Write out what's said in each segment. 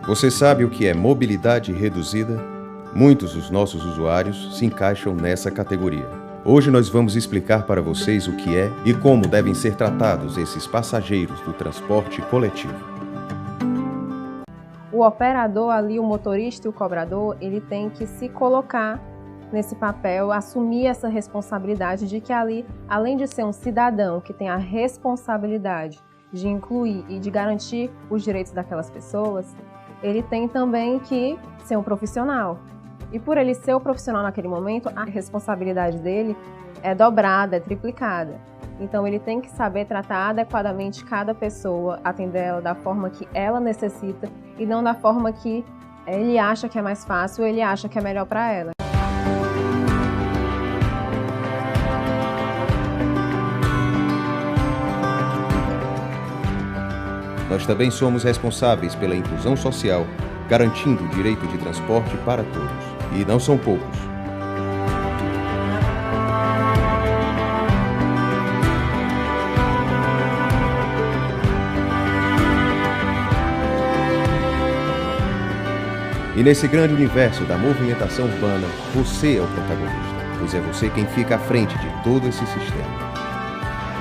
Você sabe o que é mobilidade reduzida? Muitos dos nossos usuários se encaixam nessa categoria. Hoje nós vamos explicar para vocês o que é e como devem ser tratados esses passageiros do transporte coletivo. O operador ali, o motorista e o cobrador, ele tem que se colocar nesse papel, assumir essa responsabilidade de que ali, além de ser um cidadão que tem a responsabilidade de incluir e de garantir os direitos daquelas pessoas, ele tem também que ser um profissional. E por ele ser o profissional naquele momento, a responsabilidade dele é dobrada, é triplicada. Então ele tem que saber tratar adequadamente cada pessoa, atender ela da forma que ela necessita e não da forma que ele acha que é mais fácil ou ele acha que é melhor para ela. Nós também somos responsáveis pela inclusão social, garantindo o direito de transporte para todos. E não são poucos. E nesse grande universo da movimentação urbana, você é o protagonista, pois é você quem fica à frente de todo esse sistema.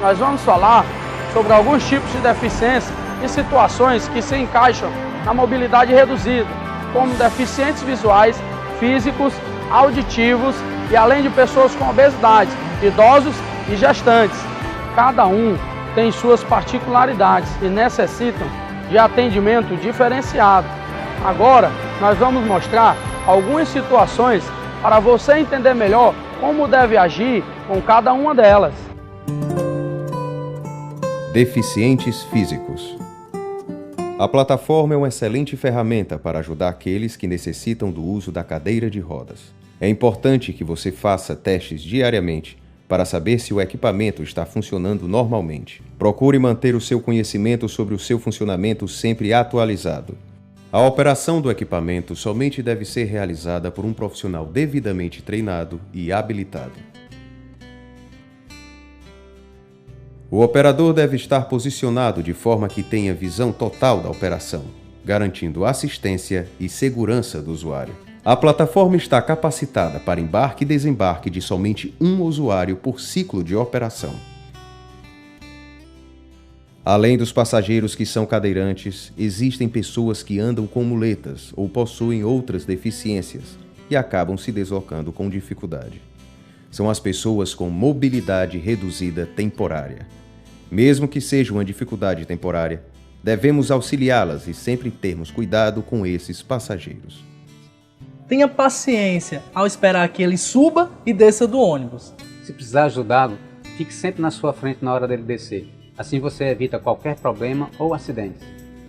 Nós vamos falar sobre alguns tipos de deficiência e situações que se encaixam na mobilidade reduzida, como deficientes visuais, físicos, auditivos e além de pessoas com obesidade, idosos e gestantes. Cada um tem suas particularidades e necessitam de atendimento diferenciado. Agora, nós vamos mostrar algumas situações para você entender melhor como deve agir com cada uma delas. Deficientes físicos. A plataforma é uma excelente ferramenta para ajudar aqueles que necessitam do uso da cadeira de rodas. É importante que você faça testes diariamente para saber se o equipamento está funcionando normalmente. Procure manter o seu conhecimento sobre o seu funcionamento sempre atualizado. A operação do equipamento somente deve ser realizada por um profissional devidamente treinado e habilitado. O operador deve estar posicionado de forma que tenha visão total da operação, garantindo assistência e segurança do usuário. A plataforma está capacitada para embarque e desembarque de somente um usuário por ciclo de operação. Além dos passageiros que são cadeirantes, existem pessoas que andam com muletas ou possuem outras deficiências e acabam se deslocando com dificuldade. São as pessoas com mobilidade reduzida temporária. Mesmo que seja uma dificuldade temporária, devemos auxiliá-las e sempre termos cuidado com esses passageiros. Tenha paciência ao esperar que ele suba e desça do ônibus. Se precisar ajudá-lo, fique sempre na sua frente na hora dele descer. Assim você evita qualquer problema ou acidente.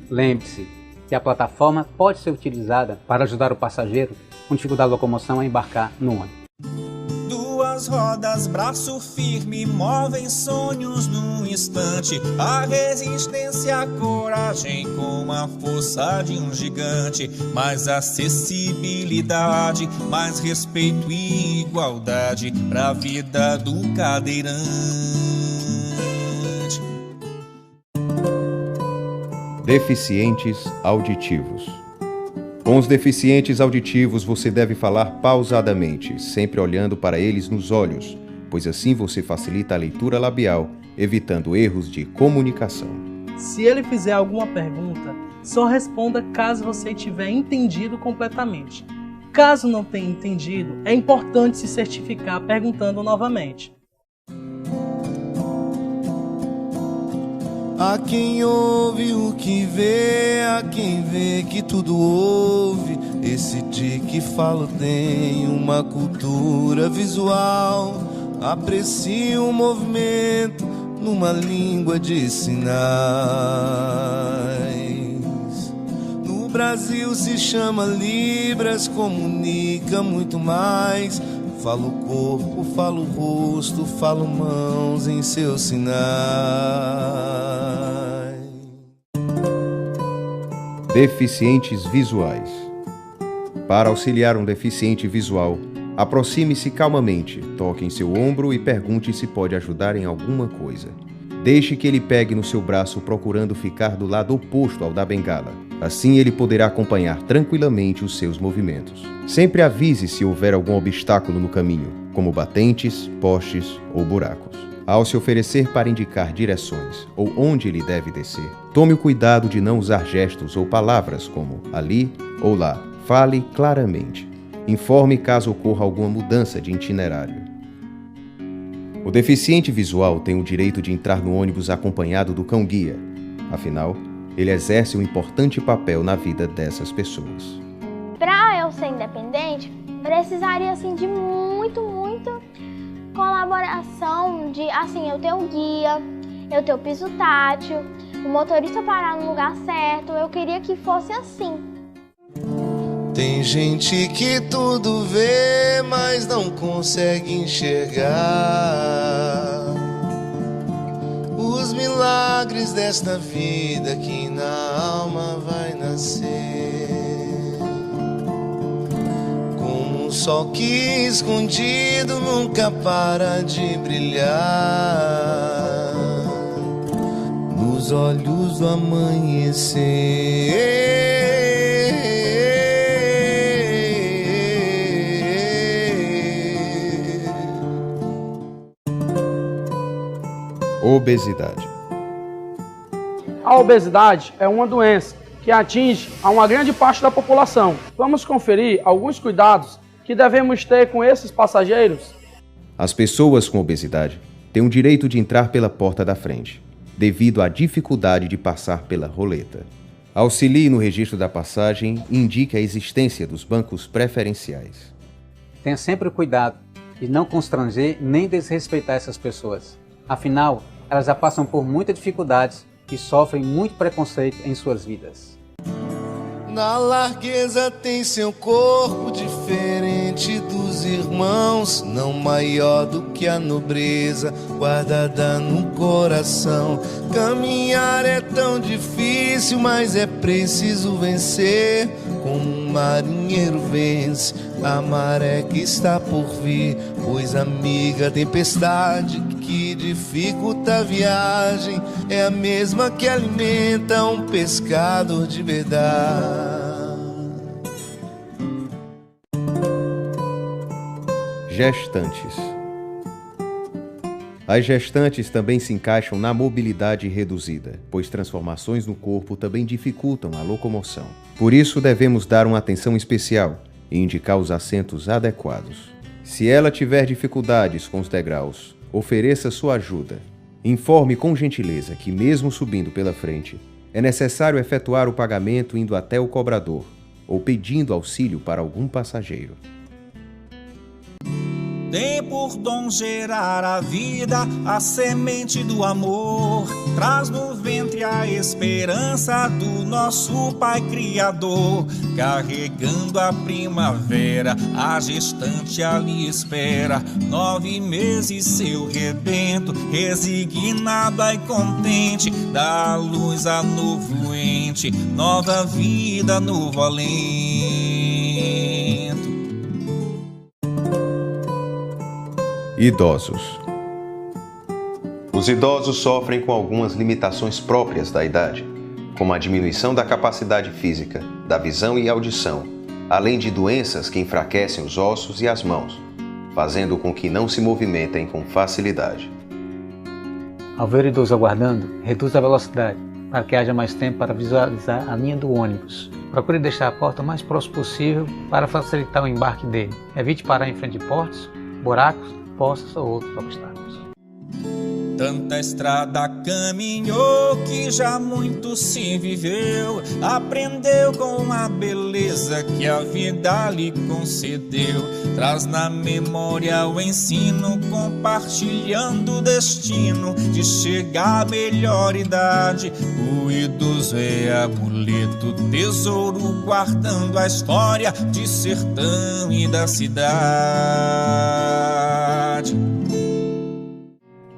Lembre-se que a plataforma pode ser utilizada para ajudar o passageiro com dificuldade de locomoção a embarcar no ônibus. Duas rodas, braço firme, movem sonhos num instante. A resistência, a coragem com a força de um gigante. Mais acessibilidade, mais respeito e igualdade pra vida do cadeirante. Deficientes auditivos. Com os deficientes auditivos, você deve falar pausadamente, sempre olhando para eles nos olhos, pois assim você facilita a leitura labial, evitando erros de comunicação. Se ele fizer alguma pergunta, só responda caso você tiver entendido completamente. Caso não tenha entendido, é importante se certificar perguntando novamente. Há quem ouve o que vê, há quem vê que tudo ouve. Esse de que falo tem uma cultura visual. Aprecia o movimento numa língua de sinais. No Brasil se chama Libras, comunica muito mais. Falo corpo, falo rosto, falo mãos em seus sinais. Deficientes visuais. Para auxiliar um deficiente visual, aproxime-se calmamente, toque em seu ombro e pergunte se pode ajudar em alguma coisa. Deixe que ele pegue no seu braço procurando ficar do lado oposto ao da bengala. Assim ele poderá acompanhar tranquilamente os seus movimentos. Sempre avise se houver algum obstáculo no caminho, como batentes, postes ou buracos. Ao se oferecer para indicar direções ou onde ele deve descer, tome o cuidado de não usar gestos ou palavras como ali ou lá. Fale claramente. Informe caso ocorra alguma mudança de itinerário. O deficiente visual tem o direito de entrar no ônibus acompanhado do cão-guia. Afinal, ele exerce um importante papel na vida dessas pessoas. Para eu ser independente, precisaria assim de muita colaboração de eu ter um guia, eu ter o piso tátil, o motorista parar no lugar certo. Eu queria que fosse assim. Tem gente que tudo vê, mas não consegue enxergar os milagres desta vida que na alma vai nascer. Como um sol que escondido nunca para de brilhar nos olhos do amanhecer. Obesidade. A obesidade é uma doença que atinge a uma grande parte da população. Vamos conferir alguns cuidados que devemos ter com esses passageiros. As pessoas com obesidade têm o direito de entrar pela porta da frente, devido à dificuldade de passar pela roleta. Auxilie no registro da passagem e indique a existência dos bancos preferenciais. Tenha sempre o cuidado de não constranger nem desrespeitar essas pessoas. Afinal, elas já passam por muitas dificuldades e sofrem muito preconceito em suas vidas. Na largueza tem seu corpo diferente dos irmãos, não maior do que a nobreza guardada no coração. Caminhar é tão difícil, mas é preciso vencer. Como um marinheiro vence a maré que está por vir, pois amiga, a tempestade que dificulta a viagem é a mesma que alimenta um pescador de verdade. Gestantes. As gestantes também se encaixam na mobilidade reduzida, pois transformações no corpo também dificultam a locomoção. Por isso, devemos dar uma atenção especial e indicar os assentos adequados. Se ela tiver dificuldades com os degraus, ofereça sua ajuda. Informe com gentileza que, mesmo subindo pela frente, é necessário efetuar o pagamento indo até o cobrador ou pedindo auxílio para algum passageiro. Tem por dom gerar a vida, a semente do amor. Traz no ventre a esperança do nosso Pai Criador. Carregando a primavera, a gestante ali espera. 9 meses seu rebento, resignada e contente, dá luz a novo ente, nova vida, novo alento. Idosos. Os idosos sofrem com algumas limitações próprias da idade, como a diminuição da capacidade física, da visão e audição, além de doenças que enfraquecem os ossos e as mãos, fazendo com que não se movimentem com facilidade. Ao ver o idoso aguardando, reduz a velocidade para que haja mais tempo para visualizar a linha do ônibus. Procure deixar a porta o mais próximo possível para facilitar o embarque dele. Evite parar em frente de portas, buracos, poças ou outros obstáculos. Tanta estrada caminhou que já muito se viveu, aprendeu com a beleza que a vida lhe concedeu. Traz na memória o ensino, compartilhando o destino de chegar à melhor idade. O idoso é amuleto, tesouro guardando a história de sertão e da cidade.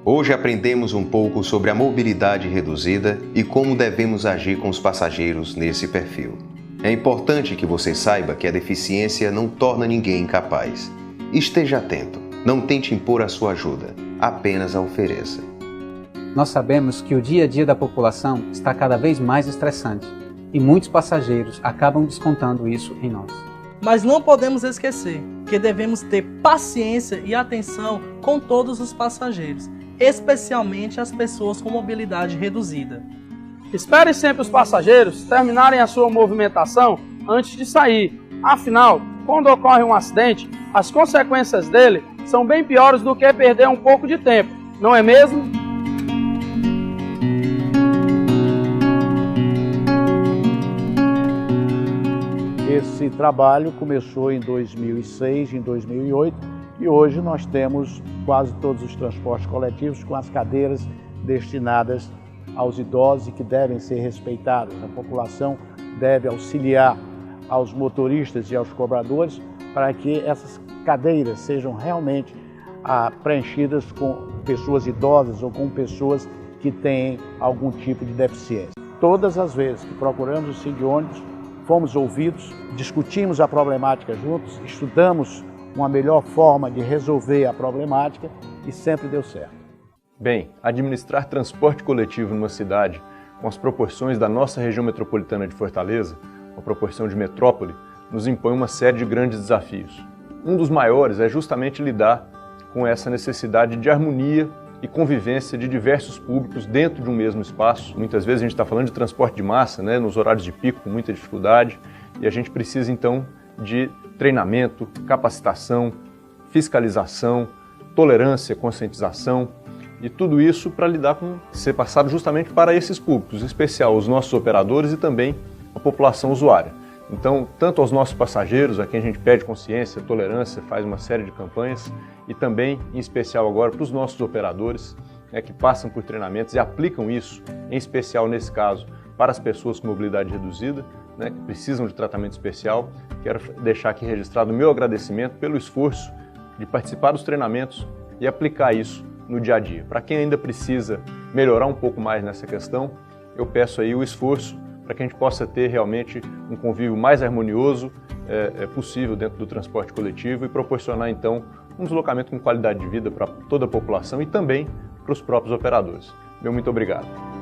Hoje aprendemos um pouco sobre a mobilidade reduzida e como devemos agir com os passageiros nesse perfil. É importante que você saiba que a deficiência não torna ninguém incapaz. Esteja atento, não tente impor a sua ajuda, apenas a ofereça. Nós sabemos que o dia a dia da população está cada vez mais estressante e muitos passageiros acabam descontando isso em nós. Mas não podemos esquecer que devemos ter paciência e atenção com todos os passageiros, especialmente as pessoas com mobilidade reduzida. Espere sempre os passageiros terminarem a sua movimentação antes de sair. Afinal, quando ocorre um acidente, as consequências dele são bem piores do que perder um pouco de tempo, não é mesmo? Esse trabalho começou em 2006, em 2008 e hoje nós temos quase todos os transportes coletivos com as cadeiras destinadas aos idosos e que devem ser respeitadas. A população deve auxiliar aos motoristas e aos cobradores para que essas cadeiras sejam realmente preenchidas com pessoas idosas ou com pessoas que têm algum tipo de deficiência. Todas as vezes que procuramos o Cid ônibus, fomos ouvidos, discutimos a problemática juntos, estudamos uma melhor forma de resolver a problemática e sempre deu certo. Bem, administrar transporte coletivo numa cidade com as proporções da nossa região metropolitana de Fortaleza, uma proporção de metrópole, nos impõe uma série de grandes desafios. Um dos maiores é justamente lidar com essa necessidade de harmonia e convivência de diversos públicos dentro de um mesmo espaço. Muitas vezes a gente está falando de transporte de massa, nos horários de pico, com muita dificuldade, e a gente precisa então de treinamento, capacitação, fiscalização, tolerância, conscientização, e tudo isso para lidar com ser passado justamente para esses públicos, em especial os nossos operadores e também a população usuária. Então, tanto aos nossos passageiros, a quem a gente pede consciência, tolerância, faz uma série de campanhas, e também, em especial agora, para os nossos operadores, que passam por treinamentos e aplicam isso, em especial nesse caso, para as pessoas com mobilidade reduzida, que precisam de tratamento especial. Quero deixar aqui registrado o meu agradecimento pelo esforço de participar dos treinamentos e aplicar isso no dia a dia. Para quem ainda precisa melhorar um pouco mais nessa questão, eu peço aí o esforço para que a gente possa ter realmente um convívio mais harmonioso possível dentro do transporte coletivo e proporcionar então um deslocamento com qualidade de vida para toda a população e também para os próprios operadores. Meu muito obrigado.